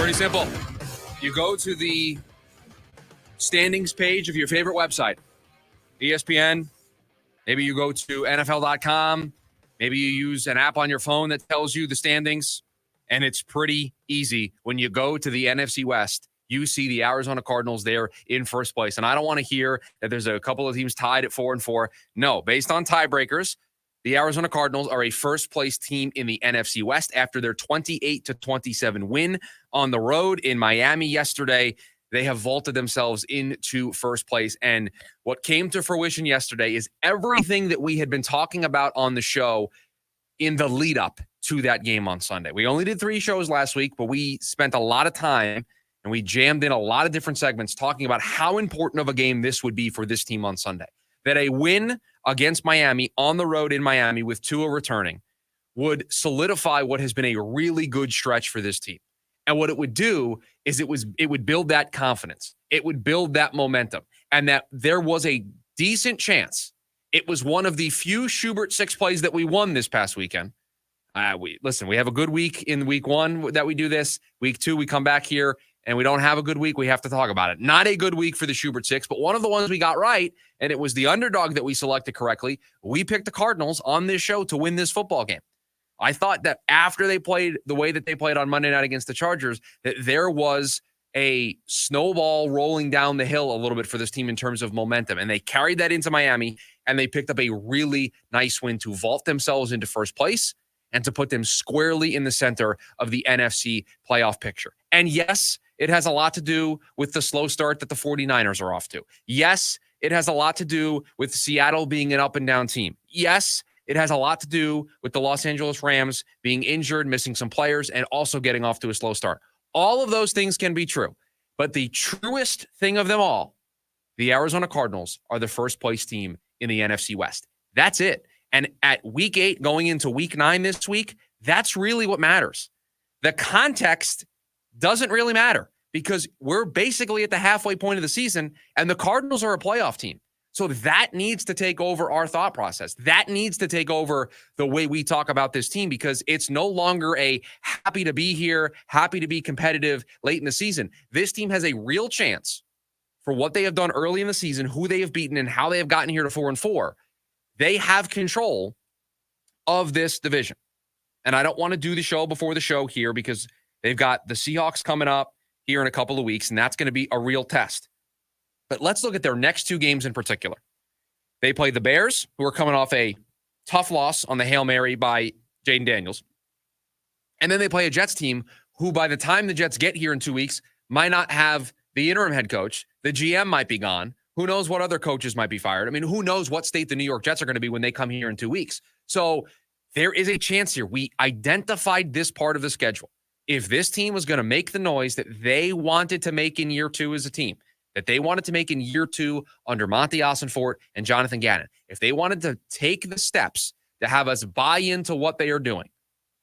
Pretty simple. You go to the standings page of your favorite website, ESPN. Maybe you go to NFL.com. Maybe you use an app on your phone that tells you the standings. And it's pretty easy. When you go to the NFC West, you see the Arizona Cardinals there in first place. And I don't want to hear that there's a couple of teams tied at 4-4. No, based on tiebreakers, the Arizona Cardinals are a first-place team in the NFC West after their 28-27 win on the road in Miami yesterday. They have vaulted themselves into first place. And what came to fruition yesterday is everything that we had been talking about on the show in the lead-up to that game on Sunday. We only did 3 shows last week, but we spent a lot of time and we jammed in a lot of different segments talking about how important of a game this would be for this team on Sunday. That a win against Miami on the road in Miami with Tua returning would solidify what has been a really good stretch for this team. And what it would do is it would build that confidence. It would build that momentum. And that there was a decent chance. It was one of the few Schubert 6 plays that we won this past weekend. We have a good week in week 1 that we do this. Week 2, we come back here and we don't have a good week. We have to talk about it. Not a good week for the Schubert 6, but one of the ones we got right, and it was the underdog that we selected correctly. We picked the Cardinals on this show to win this football game. I thought that after they played the way that they played on Monday night against the Chargers, that there was a snowball rolling down the hill a little bit for this team in terms of momentum. And they carried that into Miami, and they picked up a really nice win to vault themselves into first place and to put them squarely in the center of the NFC playoff picture. And yes, it has a lot to do with the slow start that the 49ers are off to. Yes, it has a lot to do with Seattle being an up and down team. Yes, it has a lot to do with the Los Angeles Rams being injured, missing some players, and also getting off to a slow start. All of those things can be true. But the truest thing of them all, the Arizona Cardinals are the first place team in the NFC West. That's it. And at week 8, going into week 9 this week, that's really what matters. The context doesn't really matter because we're basically at the halfway point of the season and the Cardinals are a playoff team. So that needs to take over our thought process. That needs to take over the way we talk about this team because it's no longer a happy to be here, happy to be competitive late in the season. This team has a real chance for what they have done early in the season, who they have beaten, and how they have gotten here to 4-4. They have control of this division. And I don't want to do the show before the show here because they've got the Seahawks coming up here in a couple of weeks, and that's going to be a real test. But let's look at their next 2 games in particular. They play the Bears, who are coming off a tough loss on the Hail Mary by Jaden Daniels. And then they play a Jets team who, by the time the Jets get here in 2 weeks, might not have the interim head coach. The GM might be gone. Who knows what other coaches might be fired? I mean, who knows what state the New York Jets are going to be when they come here in 2 weeks? So there is a chance here. We identified this part of the schedule. If this team was going to make the noise that they wanted to make in year 2 as a team, that they wanted to make in year 2 under Monty Ossenfort and Jonathan Gannon, if they wanted to take the steps to have us buy into what they are doing,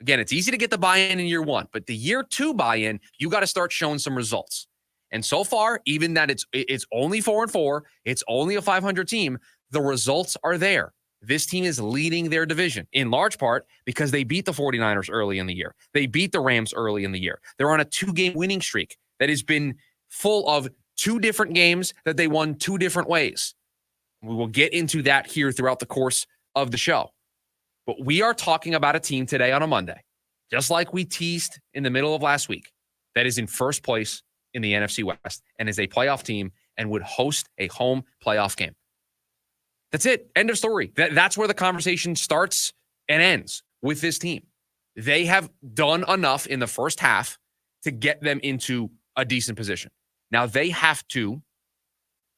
again, it's easy to get the buy-in in year 1, but the year 2 buy-in, you got to start showing some results. And so far, even that it's only 4-4, it's only a 500 team, the results are there. This team is leading their division in large part because they beat the 49ers early in the year. They beat the Rams early in the year. They're on a 2-game winning streak that has been full of 2 different games that they won 2 different ways. We will get into that here throughout the course of the show. But we are talking about a team today on a Monday, just like we teased in the middle of last week, that is in first place in the NFC West and is a playoff team and would host a home playoff game. That's it. End of story. That's where the conversation starts and ends with this team. They have done enough in the first half to get them into a decent position. Now they have to,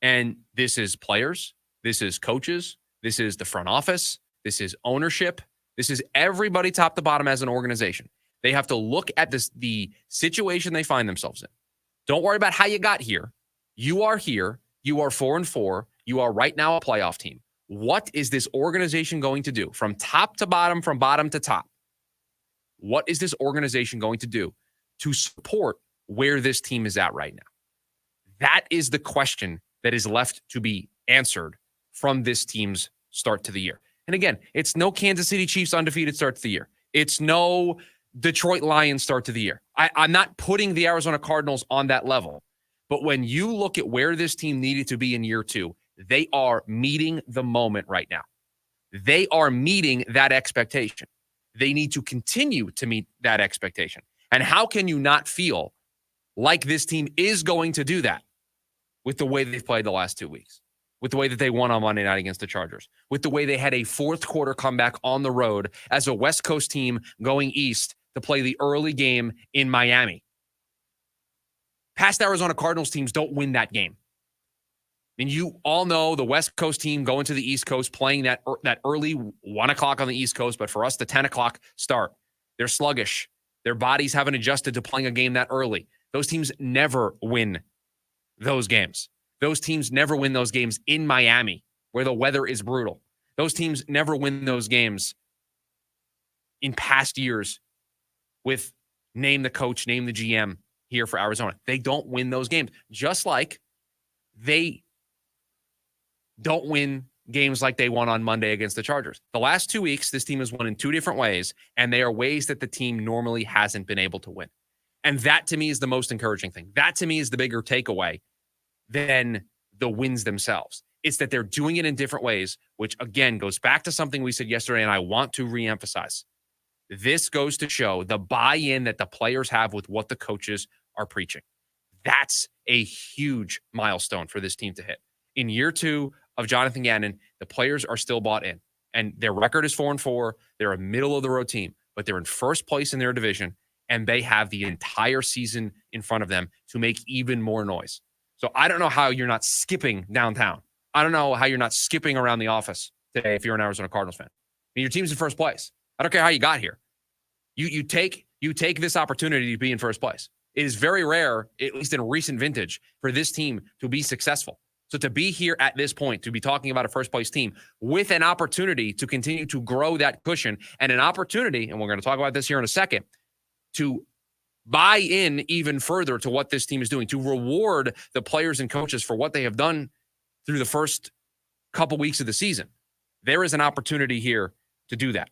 and this is players, this is coaches, this is the front office, this is ownership, this is everybody top to bottom as an organization. They have to look at the situation they find themselves in. Don't worry about how you got here. You are here. You are 4-4. You are right now a playoff team. What is this organization going to do from top to bottom, from bottom to top? What is this organization going to do to support where this team is at right now? That is the question that is left to be answered from this team's start to the year. And again, it's no Kansas City Chiefs undefeated start to the year. It's no Detroit Lions start to the year. I'm not putting the Arizona Cardinals on that level. But when you look at where this team needed to be in year 2, they are meeting the moment right now. They are meeting that expectation. They need to continue to meet that expectation. And how can you not feel like this team is going to do that with the way they've played the last 2 weeks, with the way that they won on Monday night against the Chargers, with the way they had a fourth quarter comeback on the road as a West Coast team going east to play the early game in Miami? Past Arizona Cardinals teams don't win that game. And you all know the West Coast team going to the East Coast, playing that early 1 o'clock on the East Coast, but for us, the 10 o'clock start. They're sluggish. Their bodies haven't adjusted to playing a game that early. Those teams never win those games. Those teams never win those games in Miami, where the weather is brutal. Those teams never win those games in past years with name the coach, name the GM here for Arizona. They don't win those games, just like they don't win games like they won on Monday against the Chargers. The last 2 weeks, this team has won in 2 different ways, and they are ways that the team normally hasn't been able to win. And that, to me, is the most encouraging thing. That, to me, is the bigger takeaway than the wins themselves. It's that they're doing it in different ways, which, again, goes back to something we said yesterday, and I want to reemphasize. This goes to show the buy-in that the players have with what the coaches are preaching. That's a huge milestone for this team to hit. In year 2 of Jonathan Gannon, the players are still bought in. And their record is 4-4. They're a middle-of-the-road team, but they're in first place in their division, and they have the entire season in front of them to make even more noise. So I don't know how you're not skipping downtown. I don't know how you're not skipping around the office today if you're an Arizona Cardinals fan. I mean, your team's in first place. I don't care how you got here. You take this opportunity to be in first place. It is very rare, at least in recent vintage, for this team to be successful. So to be here at this point, to be talking about a first-place team with an opportunity to continue to grow that cushion and an opportunity, and we're going to talk about this here in a second, to buy in even further to what this team is doing, to reward the players and coaches for what they have done through the first couple weeks of the season. There is an opportunity here to do that.